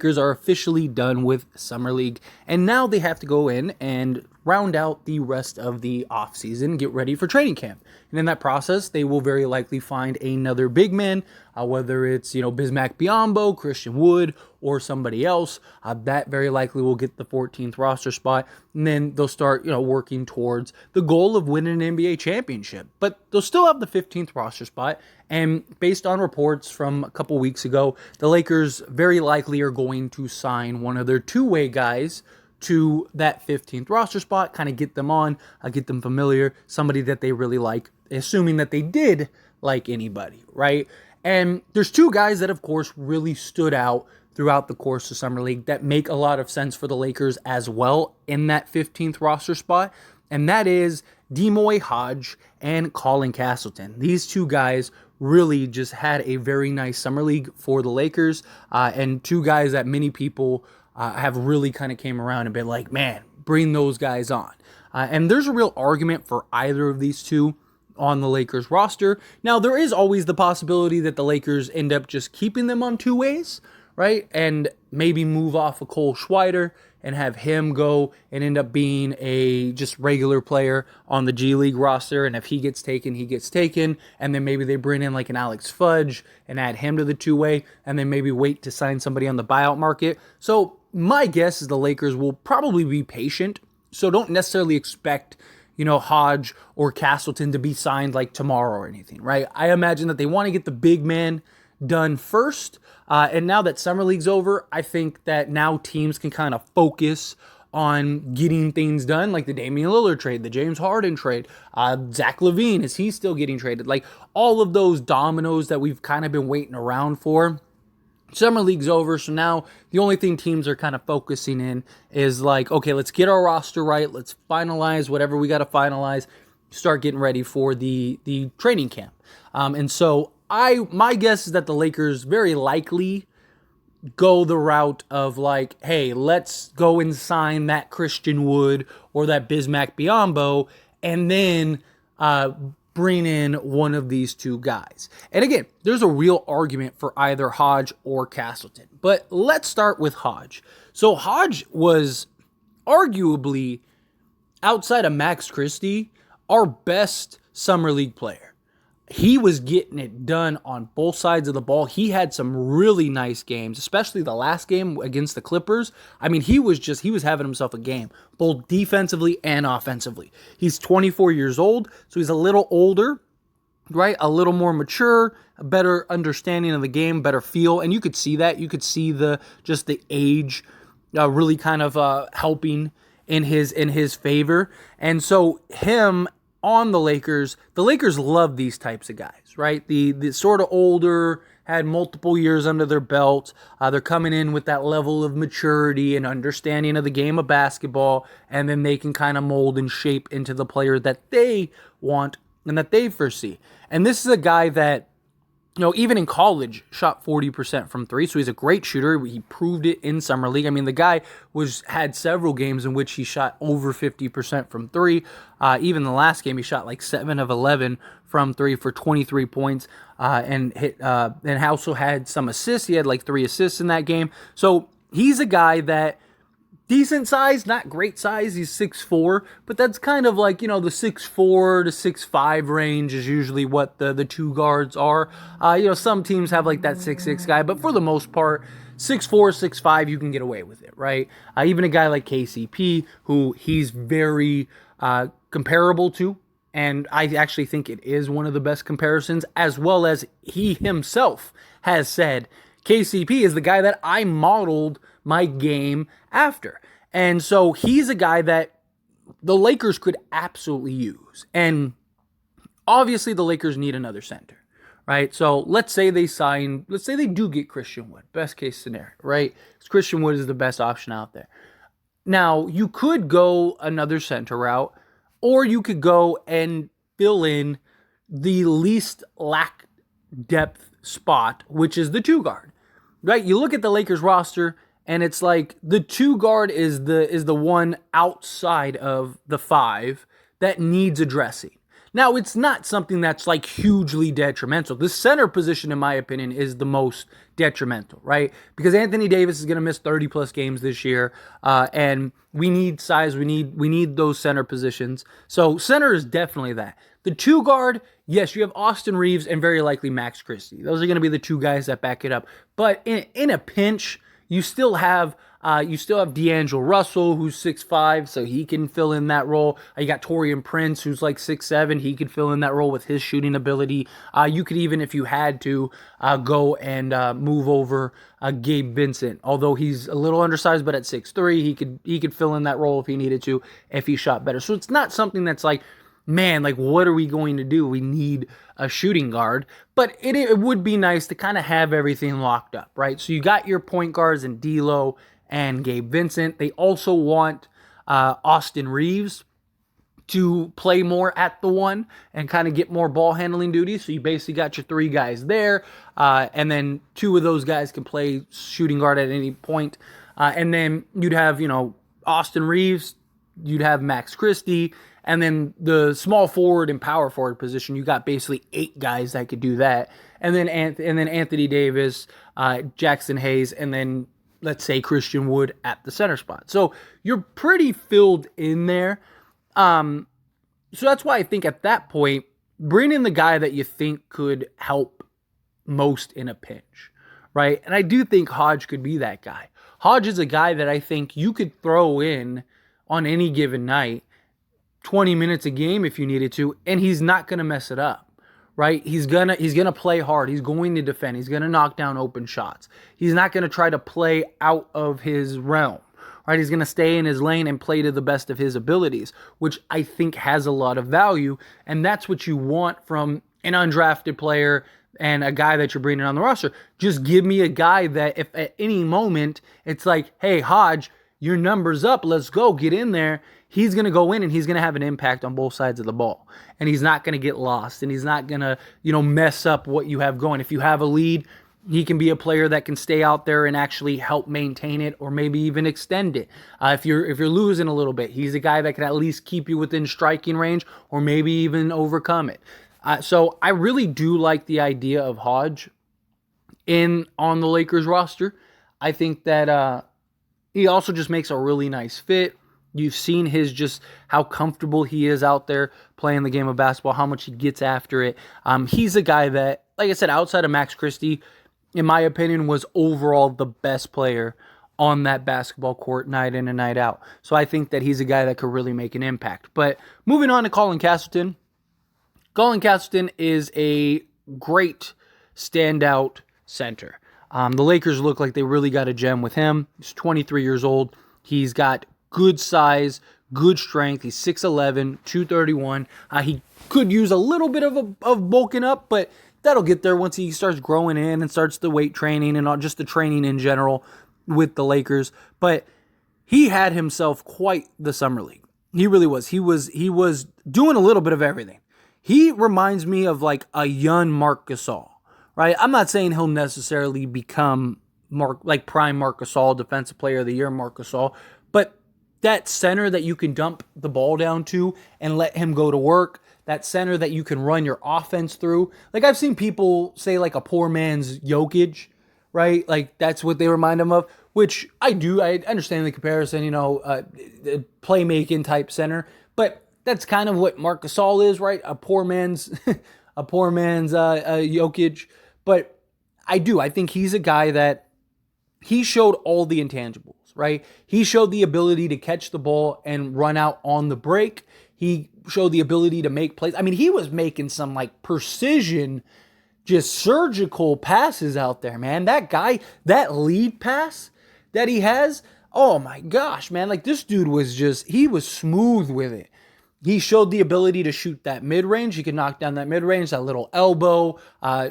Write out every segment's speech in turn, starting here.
Lakers are officially done with Summer League, and now they have to go in and round out the rest of the offseason, get ready for training camp. And in that process, they will very likely find another big man, whether it's, Bismack Biyombo, Christian Wood, or somebody else. That very likely will get the 14th roster spot, and then they'll start, working towards the goal of winning an NBA championship. But they'll still have the 15th roster spot, and based on reports from a couple weeks ago, the Lakers very likely are going to sign one of their two-way guys to that 15th roster spot, kind of get them on, get them familiar, somebody that they really like, assuming that they did like anybody, right? And there's two guys that, of course, really stood out throughout the course of Summer League that make a lot of sense for the Lakers as well in that 15th roster spot, and that is Dmoi, Hodge, and Colin Castleton. These two guys really just had a very nice Summer League for the Lakers, and two guys that many people have really kind of came around and been like, man, bring those guys on. And there's a real argument for either of these two on the Lakers roster. Now, there is always the possibility that the Lakers end up just keeping them on two ways, right? And maybe move off of Cole Schweider and have him go and end up being a just regular player on the G League roster. And if he gets taken, he gets taken. And then maybe they bring in like an Alex Fudge and add him to the two-way, and then maybe wait to sign somebody on the buyout market. So my guess is the Lakers will probably be patient. So don't necessarily expect, Hodge or Castleton to be signed like tomorrow or anything, right? I imagine that they want to get the big man done first. And now that Summer League's over, I think that now teams can kind of focus on getting things done, like the Damian Lillard trade, the James Harden trade, Zach LaVine, is he still getting traded? Like all of those dominoes that we've kind of been waiting around for. Summer League's over, so now the only thing teams are kind of focusing in is like, okay, let's get our roster right, let's finalize whatever we got to finalize, start getting ready for the training camp. And so my guess is that the Lakers very likely go the route of like, hey, let's go and sign that Christian Wood or that Bismack Biyombo, and then bring in one of these two guys. And again, there's a real argument for either Hodge or Castleton. But let's start with Hodge. So Hodge was arguably, outside of Max Christie, our best Summer League player. He was getting it done on both sides of the ball. He had some really nice games, especially the last game against the Clippers. I mean, he was having himself a game, both defensively and offensively. He's 24 years old, so he's a little older, right? A little more mature, a better understanding of the game, better feel, and you could see that. You could see the age really kind of helping in his favor. And so him on the Lakers love these types of guys, right? The sort of older, had multiple years under their belt. They're coming in with that level of maturity and understanding of the game of basketball, and then they can kind of mold and shape into the player that they want and that they foresee. And this is a guy that, even in college, shot 40% from three, so he's a great shooter. He proved it in Summer League. I mean, the guy had several games in which he shot over 50% from three. Even the last game, he shot like 7 of 11 from three for 23 points, and also had some assists. He had like 3 assists in that game. So he's a guy that, decent size, not great size. He's 6'4", but that's kind of like, the 6'4" to 6'5" range is usually what the two guards are. Some teams have like that 6'6" guy, but for the most part, 6'4", 6'5", you can get away with it, right? Even a guy like KCP, who he's very comparable to, and I actually think it is one of the best comparisons, as well as he himself has said, KCP is the guy that I modeled my game after. And so he's a guy that the Lakers could absolutely use. And obviously the Lakers need another center, right? So let's say they do get Christian Wood, best case scenario, right? Because Christian Wood is the best option out there. Now, you could go another center route, or you could go and fill in the least lack depth spot, which is the two guard, right? You look at the Lakers roster, and it's like the two guard is the one outside of the five that needs addressing. Now, it's not something that's like hugely detrimental. The center position, in my opinion, is the most detrimental, right? Because Anthony Davis is going to miss 30 plus games this year, and we need size. We need those center positions. So center is definitely that. The two guard, yes, you have Austin Reeves and very likely Max Christie. Those are going to be the two guys that back it up. But in a pinch, you still have D'Angelo Russell, who's 6'5", so he can fill in that role. You got Taurean Prince, who's like 6'7". He could fill in that role with his shooting ability. You could even, if you had to, go and move over Gabe Vincent. Although he's a little undersized, but at 6'3", he could fill in that role if he needed to, if he shot better. So it's not something that's like, man, like, what are we going to do? We need a shooting guard. But it would be nice to kind of have everything locked up, right? So you got your point guards in D'Lo and Gabe Vincent. They also want Austin Reeves to play more at the one and kind of get more ball handling duties. So you basically got your three guys there. And then two of those guys can play shooting guard at any point. And then you'd have, Austin Reeves, you'd have Max Christie, and then the small forward and power forward position, you got basically 8 guys that could do that. And then Anthony Davis, Jackson Hayes, and then let's say Christian Wood at the center spot. So you're pretty filled in there. So that's why I think at that point, bring in the guy that you think could help most in a pinch, right? And I do think Hodge could be that guy. Hodge is a guy that I think you could throw in on any given night, 20 minutes a game if you needed to, and he's not going to mess it up, right? He's gonna play hard. He's going to defend. He's going to knock down open shots. He's not going to try to play out of his realm, right? He's going to stay in his lane and play to the best of his abilities, which I think has a lot of value, and that's what you want from an undrafted player and a guy that you're bringing on the roster. Just give me a guy that if at any moment it's like, hey, Hodge, your number's up, let's go, get in there. He's going to go in and he's going to have an impact on both sides of the ball. And he's not going to get lost and he's not going to, mess up what you have going. If you have a lead, he can be a player that can stay out there and actually help maintain it or maybe even extend it. If you're losing a little bit, he's a guy that can at least keep you within striking range or maybe even overcome it. So I really do like the idea of Hodge on the Lakers roster. I think that he also just makes a really nice fit. You've seen just how comfortable he is out there playing the game of basketball, how much he gets after it. He's a guy that, like I said, outside of Max Christie, in my opinion, was overall the best player on that basketball court night in and night out. So I think that he's a guy that could really make an impact. But moving on to Colin Castleton. Colin Castleton is a great standout center. The Lakers look like they really got a gem with him. He's 23 years old. He's got good size, good strength. He's 6'11", 231. He could use a little bit of bulking up, but that'll get there once he starts growing in and starts the weight training and not just the training in general with the Lakers. But he had himself quite the summer league. He really was. He was doing a little bit of everything. He reminds me of like a young Marc Gasol. Right, I'm not saying he'll necessarily become prime Marc Gasol, defensive player of the year Marc Gasol, but that center that you can dump the ball down to and let him go to work, that center that you can run your offense through. Like I've seen people say like a poor man's Jokic, right? Like that's what they remind him of, which I do. I understand the comparison, the playmaking type center, but that's kind of what Marc Gasol is, right? A poor man's Jokic. But I think he's a guy that he showed all the intangibles, right? He showed the ability to catch the ball and run out on the break. He showed the ability to make plays. I mean, he was making some like precision, just surgical passes out there, man. That guy, that lead pass that he has, oh my gosh, man. Like this dude he was smooth with it. He showed the ability to shoot that mid-range. He could knock down that mid-range, that little elbow,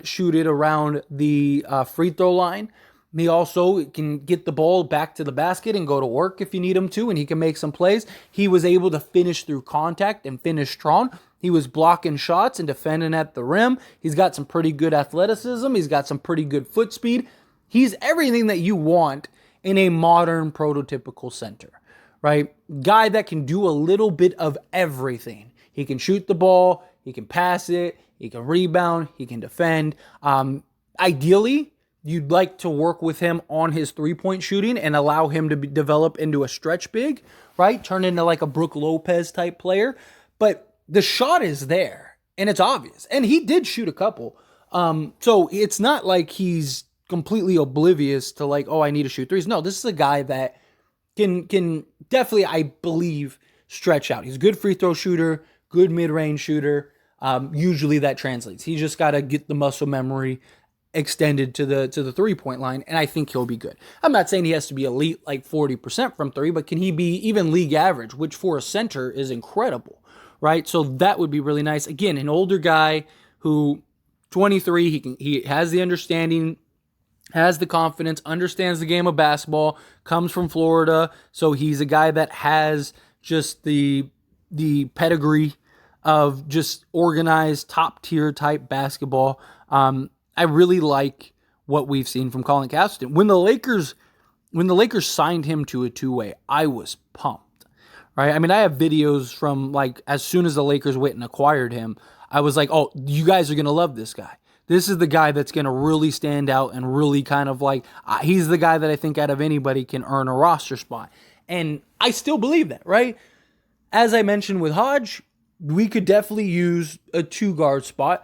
shoot it around the free throw line. He also can get the ball back to the basket and go to work if you need him to, and he can make some plays. He was able to finish through contact and finish strong. He was blocking shots and defending at the rim. He's got some pretty good athleticism. He's got some pretty good foot speed. He's everything that you want in a modern prototypical center, right? Guy that can do a little bit of everything. He can shoot the ball. He can pass it. He can rebound. He can defend. Ideally, you'd like to work with him on his three-point shooting and allow him to develop into a stretch big, right? Turn into like a Brook Lopez type player. But the shot is there, and it's obvious. And he did shoot a couple. So it's not like he's completely oblivious to like, oh, I need to shoot threes. No, this is a guy that can definitely, I believe, stretch out. He's a good free throw shooter, good mid-range shooter. Usually that translates. He just got to get the muscle memory extended to the 3-point line, and I think he'll be good. I'm not saying he has to be elite like 40% from three, but can he be even league average, which for a center is incredible, right? So that would be really nice. Again, an older guy who 23, he has the understanding, has the confidence, understands the game of basketball, comes from Florida, so he's a guy that has just the pedigree of just organized top-tier type basketball. I really like what we've seen from Colin Castleton. When the Lakers signed him to a two-way, I was pumped, right? I mean, I have videos from like as soon as the Lakers went and acquired him, I was like, oh, you guys are going to love this guy. This is the guy that's going to really stand out and really kind of like, he's the guy that I think out of anybody can earn a roster spot. And I still believe that, right? As I mentioned with Hodge, we could definitely use a 2-guard spot,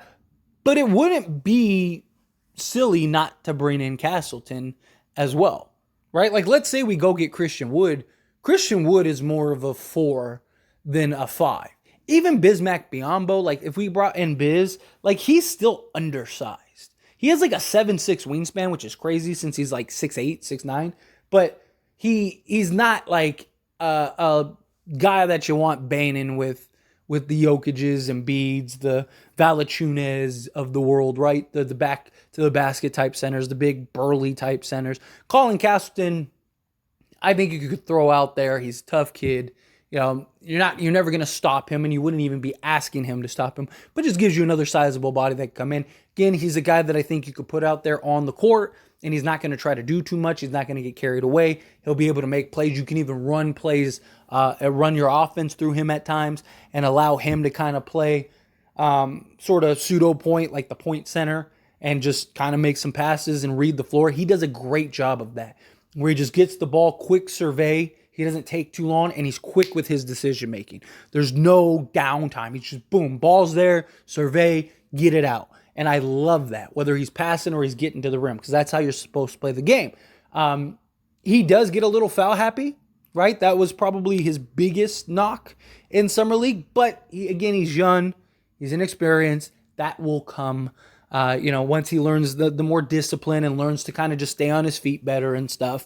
but it wouldn't be silly not to bring in Castleton as well, right? Like, let's say we go get Christian Wood. Christian Wood is more of a 4 than a 5. Even Bismack Biyombo, like, if we brought in Biz, like, he's still undersized. He has, like, a 7'6" wingspan, which is crazy since he's, like, 6'8", 6'9", but he's not, like, a guy that you want banging with the Jokic's and Beads, the Valanciunas of the world, right? The back to the basket type centers, the big burly type centers. Colin Castleton, I think you could throw out there. He's a tough kid. You know, you're never going to stop him, and you wouldn't even be asking him to stop him, but just gives you another sizable body that can come in. Again, he's a guy that I think you could put out there on the court, and he's not going to try to do too much. He's not going to get carried away. He'll be able to make plays. You can even run plays, run your offense through him at times and allow him to kind of play sort of pseudo point, like the point center, and just kind of make some passes and read the floor. He does a great job of that, where he just gets the ball, quick survey. He doesn't take too long, and he's quick with his decision-making. There's no downtime. He's just, boom, ball's there, survey, get it out. And I love that, whether he's passing or he's getting to the rim, because that's how you're supposed to play the game. He does get a little foul happy, right? That was probably his biggest knock in Summer League. But, he's young. He's inexperienced. That will come, once he learns the more discipline and learns to kind of just stay on his feet better and stuff.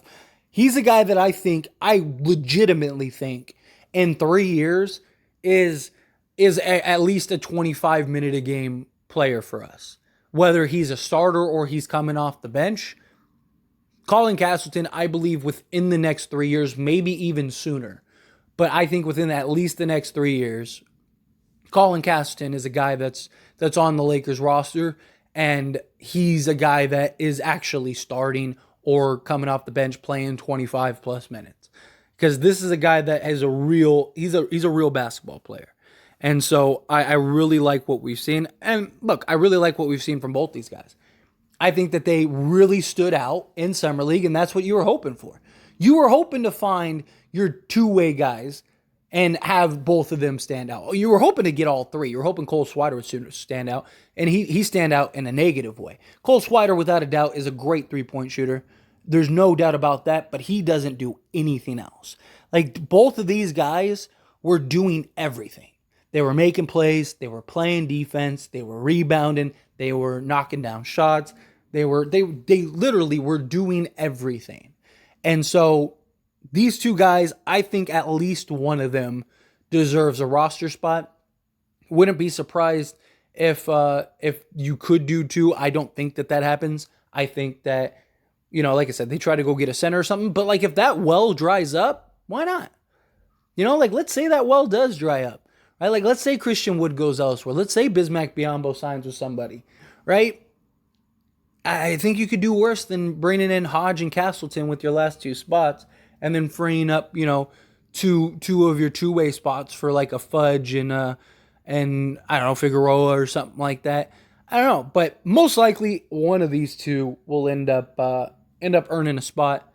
He's a guy that I legitimately think in 3 years is at least a 25-minute-a-game player for us. Whether he's a starter or he's coming off the bench, Colin Castleton, I believe within the next 3 years, maybe even sooner, but I think within at least the next 3 years, Colin Castleton is a guy that's on the Lakers roster, and he's a guy that is actually starting or coming off the bench playing 25 plus minutes. Because this is a guy that has he's a real basketball player. And so I really like what we've seen. And look, I really like what we've seen from both these guys. I think that they really stood out in Summer League, and that's what you were hoping for. You were hoping to find your two-way guys and have both of them stand out. You were hoping to get all three. You were hoping Cole Swider would stand out, and he stand out in a negative way. Cole Swider, without a doubt, is a great three-point shooter. There's no doubt about that, but he doesn't do anything else. Like, both of these guys were doing everything. They were making plays. They were playing defense. They were rebounding. They were knocking down shots. They literally were doing everything. And so these two guys, I think at least one of them deserves a roster spot. Wouldn't be surprised if you could do two. I don't think that happens. I think that, like I said, they try to go get a center or something. But like, if that well dries up, why not? Let's say that well does dry up, right? Like, let's say Christian Wood goes elsewhere. Let's say Bismack Biyombo signs with somebody, right? I think you could do worse than bringing in Hodge and Castleton with your last two spots and then freeing up, two of your two-way spots for like a Fudge and and I don't know, Figueroa or something like that. I don't know, but most likely one of these two will end up earning a spot,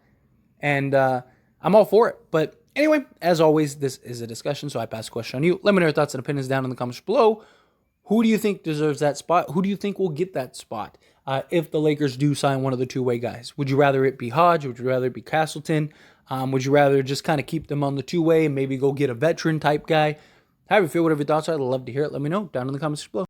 and I'm all for it. But anyway, as always, this is a discussion, so I pass the question on you. Let me know your thoughts and opinions down in the comments below. Who do you think deserves that spot? Who do you think will get that spot if the Lakers do sign one of the two-way guys? Would you rather it be Hodge? Would you rather it be Castleton? Would you rather just kind of keep them on the two-way and maybe go get a veteran type guy? However you feel, whatever your thoughts are, I'd love to hear it. Let me know down in the comments below.